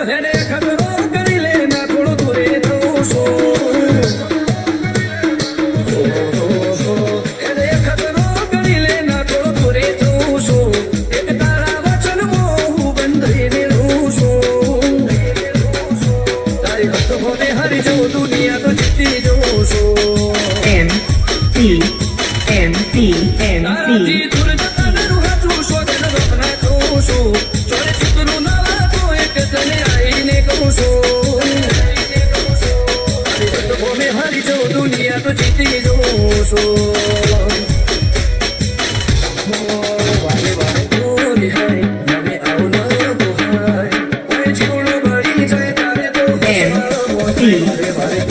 હેડે ખબરો કરી લે ના થોડો દૂરે જવું છું હેડે ખબરો કરી લે ના થોડો દૂરે જવું છું એક તારા વચન હું બંધીને રહું છું તારી હસ્તોને હરી જવું દુનિયા તો જીતી જવું છું તારાથી દૂર જતા નરું હાથું શોધન રોકના કહું છું ચોરે ચૂકનું ના વાતો એક તને આવીને કહું છું મેં હારી જવું દુનિયા તો જીતી જવું છું વારે વારે બોલી હાય મને આવું ન બોહાય કોઈ જીવડો ભરી જાય તારે તો વારે વારે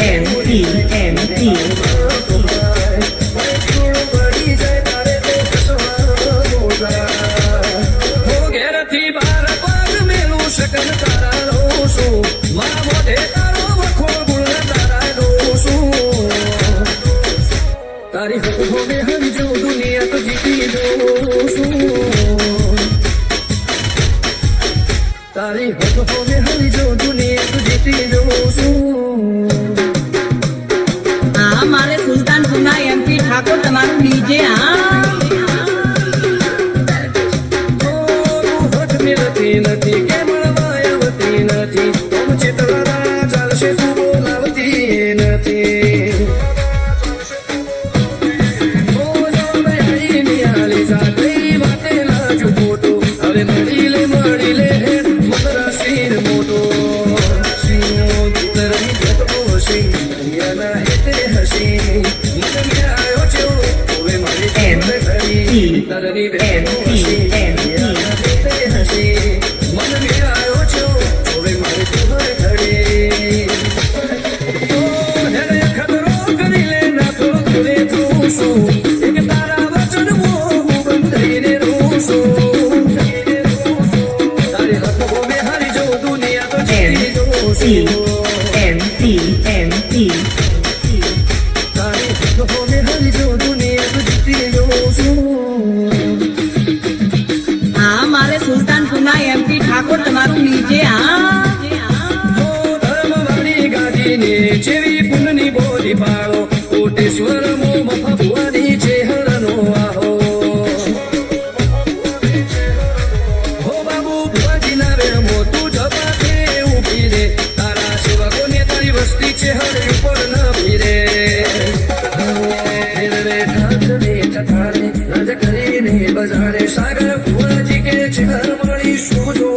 શકન તારા રહું છું મારા મોઢે તારો વખો ગુણ તારા રહું છું તારી હકમો મેં હંજો દુનિયા તો જીતી જવું છું તારી હકમો મેં હંજો દુનિયા તો જીતી જવું છું હા મારે સુલતાનપુરના એમપી ઠાકોર તમારું ડીજે નથી કેમ આવતી નથી તું ચિતવારા ચાલશે તું બોલાવતી નથી હવે મળી લે મરા શીર મોટો તરવી જતો હસી દુનિયાના હેતે હસી મને આવ્યો છો હવે મારી ખરી તરવી બેન હસી હા મારે સુલતાનપુરના એમપી ઠાકોર તમારું ડીજે ધર્મવાળી ગાદીને જેવી પુનની બોલી પાડો કોટેશ્વર મો ભગવાની છે હરનો આહો હો બાબુ ભુવાજી ના વેમો તું જપાતે ઉભી રે તારા સેવકોને તારી વસ્તી છે હર ઉપર ન ભીરે રાજ કરીને બજારે સાગર ભુવાજી કે છે હર મળી શું જો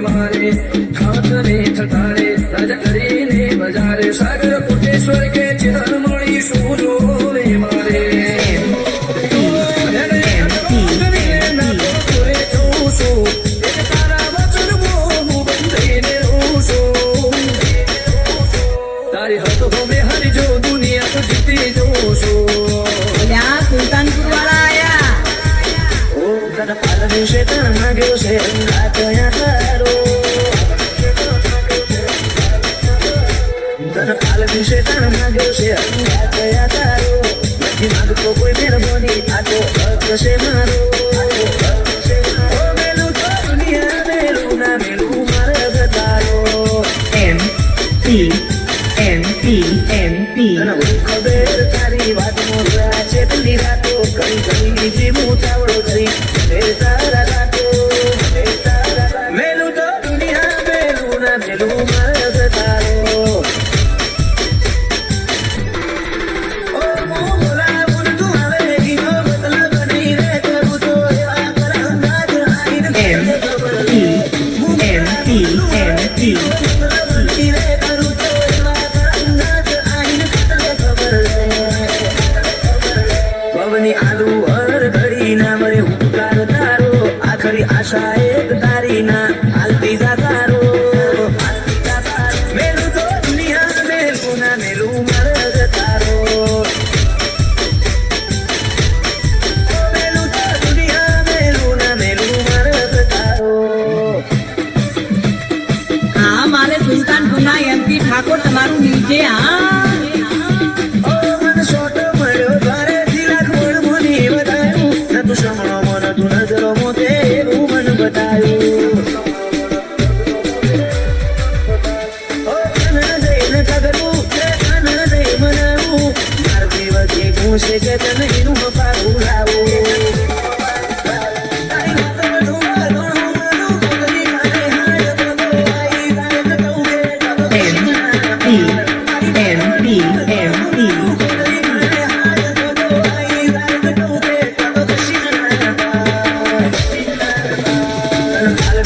મારે ખાતને થતારે રાજ કરીને બજારે સાગર કોટેશ્વર કે છે હર મળી શું જો મારે તારી હતો મેં હરી જો દુનિયા તો જીતી જવું છું સુલતાનપુર વાળા આયા ઓ તને પાલ દિવસે તણ માંગ્યો છે કયા તારો તને પાલ દિવસે તણ માંગ્યો છે કયા તારો નથી માંગતો કોઈ મહેરબાની આ તો હક છે મારો મેલું તો દુનિયા મેલું ના મેલું મારા ગતારો ખબર તારી વાત મોરા છે પેલી રાતો કઈ કઈ જીવું ચાવડો કરી તારા રાતો મેલું તો દુનિયા મેલું ના મેલું મારા તારો આલુ હર ઘડી ના મળે ઉપકાર તારો આખરી આશા એક તારી ના હાલતી જા તારો મેલું તો દુનિયા મેલું ના મેલું મરદ તારો મેલું તો દુનિયા મેલું ના મેલું મરદ તારો હા મારે સુલતાનપુરના એમપી ઠાકોર તમારું ડીજે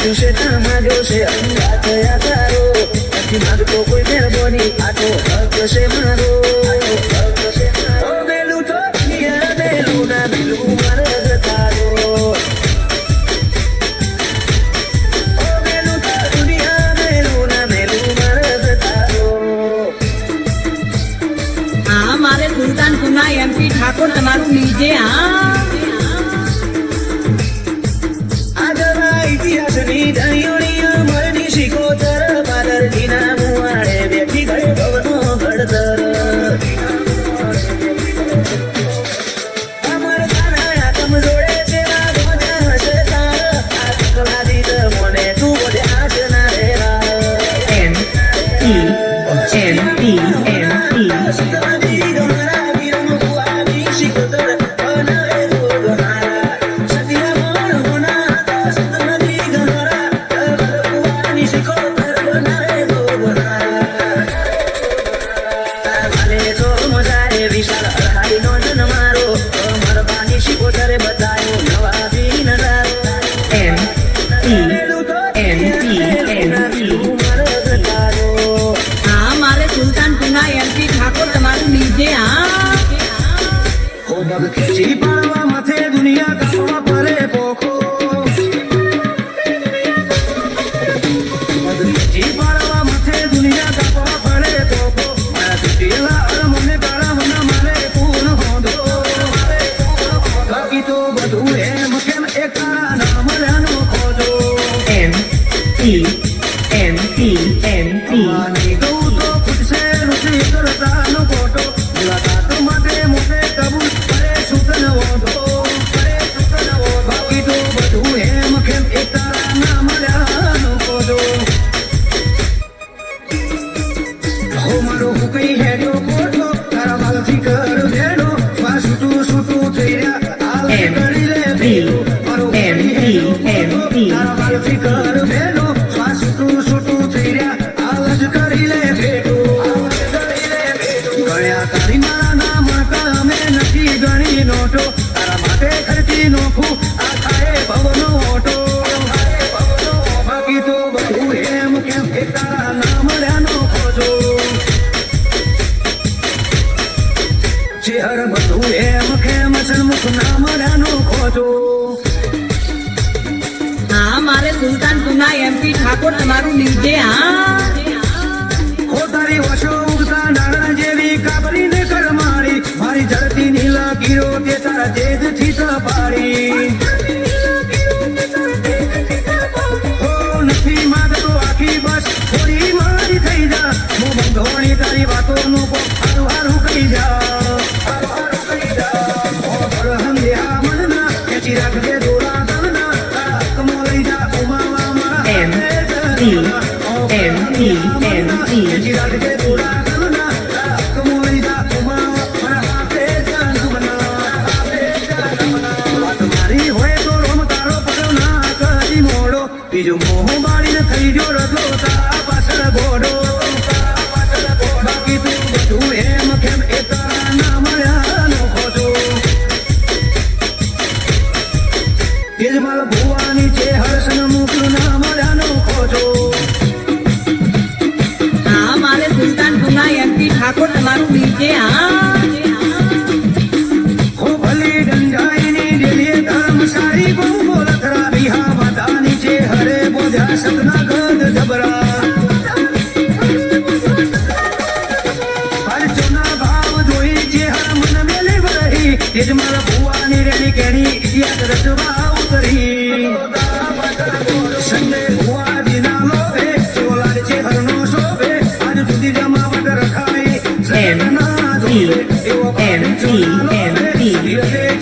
આપ્યું છે ના માંગ્યો છે અંગા થયા તારો નથી માંગતો કોઈ મહેરબાની આ તો હક છે મારો ઓ મેલું તો દુનિયા મેલું ના મેલું મારગ તારો ઓ મેલું તો દુનિયા મેલું ના મેલું મારગ તારો હા મારે સુલતાનપુરના એમપી ઠાકોર તમારું લીજે હા આગળના ઇતિહાસની ધાણીઓની અમરની શિકોતર પાદરજીના મુવાડે બેઠી ગઈ ભવનો ઘડતર અમર તારા આતમ જોડે છે ના ગોજા હશે તાર આ કલાદી તો મને તું બોલે આજ ના રેરા સતવાદી ગમરા વીરમ ભુવાની શિકોતર બનાવે ગોગહારા સતિયા મણ હોના સતવાદી ગમરા ભુવાની શિકોતર બનાવે ગોગહારા તારે જો મજારે વિશાળ અરહાડીનો જન મારો મરબાની શિકોતરે બતાયો નવા વીર નજારો હા મારે સુલતાનપુરના એમપી ઠાકોર તમારું લીજે હા ખોદબ ખેંચી પાડવા માથે દુનિયા કાપવા પરે પોખો ખોદબ ખેંચી પાડવા માથે દુનિયા કાપવા પરે પોખો મારા તૂટેલા અરમને કાળાવના મારે પૂર્ણ હોદો બાકી તો બધું એમ કેમ એક તારા નામ રાનો ખોજો માની ગૌ તો ખૂટશે ઋષિ કરતાનો ખોટો મુલાકાત માટે મોટે કબૂલ કરે સુતન વોધો બાકી તો બધું એમ કેમ એક તારા નામ રાનો ખોજો હો મારો હુકઈ હેડ્યો ખોટો તારા બાલથી કર ભેડો સ્વા છૂટું થઈ રહ્યા હાલ કરી લે ભેડો મારો હુકઈ હેડ્યો ખોટો તારા બાલથી કર ભેડો સ્વા છૂટું થઈ રહ્યા હાલ જ કરી લે ભેડો ગણ્યા તારી મારા નામ અમે નથી ગણી નોટો તારા માટે ખર્ચી નોખું આ થાય ભવનો ઓટો બાકી તો બધું એમ કેમ એક તારા નામ રાનો ખોજો ચેહર બધું એમ કેમ સન્મુખ નામ રાનો ખોજો હા મારે સુલતાનપુરના એમપી ઠાકોર તમારું લીજે હા હો તારી વશો ઉગતા નાણા જેવી કાબરીને કરમાળી મારી ધરતી નીલા ગીરો તે તારા તેજથી તપાડી હો નથી માંગતો આખી બસ થોડી મારી થઈ જા હું બંધોણી તારી વાતોનું હારું હારું કહી જા હંધ્યા મનના ખેંચી રાખજે દોરા દલના તારા હકમો લઈ જા ઉમાવા મારા ખેંચી રાખજે દોરા દલના તારા હકમો લઈ જા ઉમાવા મારા હાથે જાન વાત મારી હોય તો રોમ તારો પગલો ના કદી મોડો બીજું મોહ બાળીને થઈ ગયો રગો તારા પાછળ ઘોડો બાકી તું બધું એમ કેમ એ તારા નામ રાનો ખોજો યજમાલ ભુવાની છે હર્ષન મુખનું નામ રાનો ખોજો હા મારે સુલતાનપુરના એમપી ઠાકોર તમારું લીજે હા હો ભલી ગંગાઈની દેવીએ ધર્મ સારી બહુ બોલખરા વિહા બધાની છે હરે બોધ્યા સદના ગદ જબરા હરચોના ભાવ જોઈ છે હર મન મેલી વરહી યજમાલ ભુવાની રેણી કેણી ઇતિહાસ રચવા ઉતરી સંજય ભુવાજીના લોભે ચોલાડ છે હરનો શોભે આજ સુધી જમાવટ રખાઈ જગતના જોડે એવો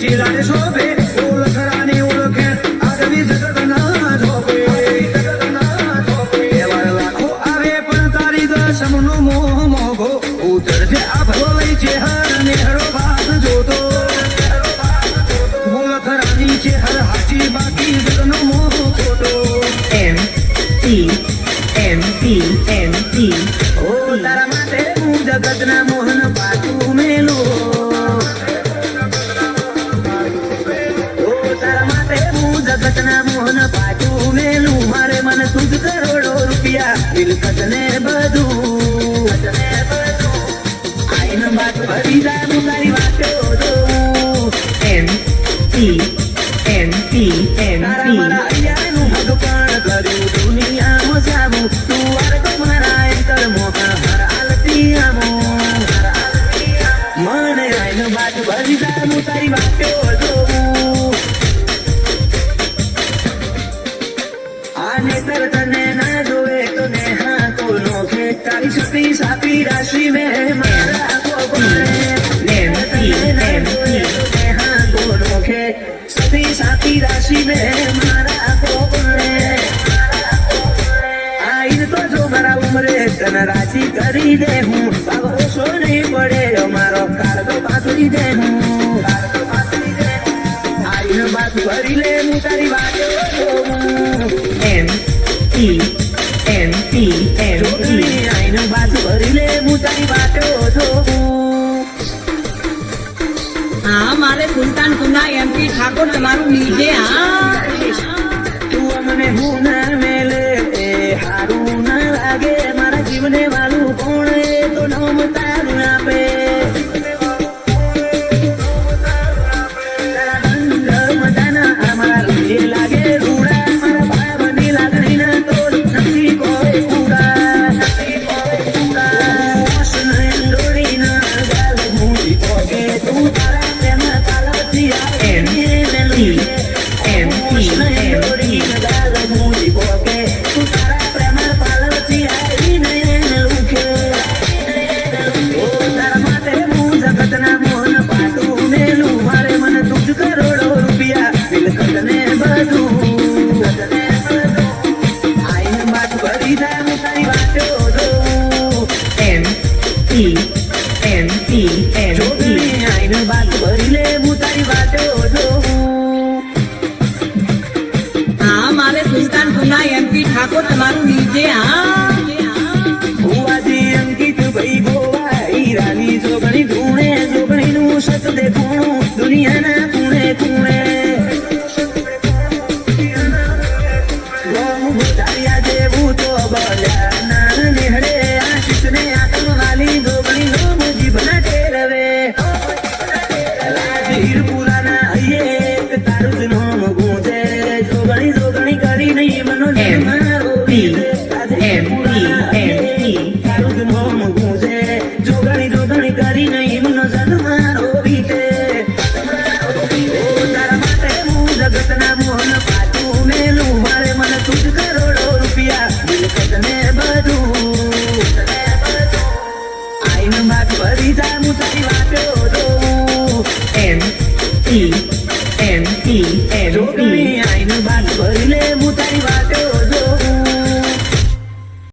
ચીલાડે શોભે ઓળખરાની ઓળખે આગવી જગતના જોબે એવા લાખો આવે પણ તારી દશમનો મોહ મોઘો ઉતરજે આ ભલો લઈ છે હર ને હરો ભાત જોતો ઓળખરાની છે હર હાચી બાકી જગતનો મોહ ખોટો ઓ તારા માટે હું જગતના મોહન પાછું મેલો ઓ તારા માટે હું જગતના મોહન પાછું મેલું મારે મિલકત ને બધું આઈને બાત ભરી જાય હું તારી વાતો જોઉં તારા મારા અહીંયાનું ભગવાન કર્યું દુનિયામાં જાવું તું વર્ગ મારા અંતર મોહન હર આલતી આમો મને આઈને બાત ભરી જાય હું તારી વાતો જોઉં આને તર તને ના જોવે તો ને હા તો નોખે તારી સતી સાપી રાશિ મેં મારા સતી સાપી રાશિ મેં મારા કોપણે આઈને તો જો મારા ઉમરે તને રાજી કરી દે હું ભરોસો નહીં પડે મારો કાળો પાથરી દે હું આઈને બાત ભરી લે હું તારી વાતો આઈને બાત ભરી લે હું તારી વાતો હા મારે સુલતાન કુના એમપી ઠાકોર તમારું નીચે હા તું અમને હું ના મેલે એ હારું ના લાગે મારા જીવને વાલું કોણ એ તો નામ તારું આપે લાગે રૂડા મારા ભાવની લાગણી ના તો નથી કોઈ કુડા ડોરી ના ગાલ મૂડી પોકે તું તારા પ્રેમના કાલથી બાત ભરી લે હું તારી વાતો હા મારે સુલતાન કુના એમપી ઠાકોર તમારું નીચે હા ભુવાજી અંકિત ભાઈ ગોવા હીરાની જોગણી ધૂણે જોગણીનું સત દેખુણું દુનિયાના ખૂણે ખૂણે તાર્યા જેવું તો બોલ્યા ના નિહળે આશિષને આત્મવાલી જોગણીનો મુજીબ ના ટેરવે હીરપુરાના હૈયે તારું જ નામ ગુંજે જોગણી જોગણી કરી નહીં મનો મારો તારું જ નામ ગુંજે જોગણી જોગણી કરી નહીં મનો મારો બીતે તારા માટે હું જગતના મોહન પાછું મેલું મારે મને તું જ કરોડો રૂપિયા મિલકત ને બધું આઈને બાત ભરી જાય હું તારી વાતો જોઉં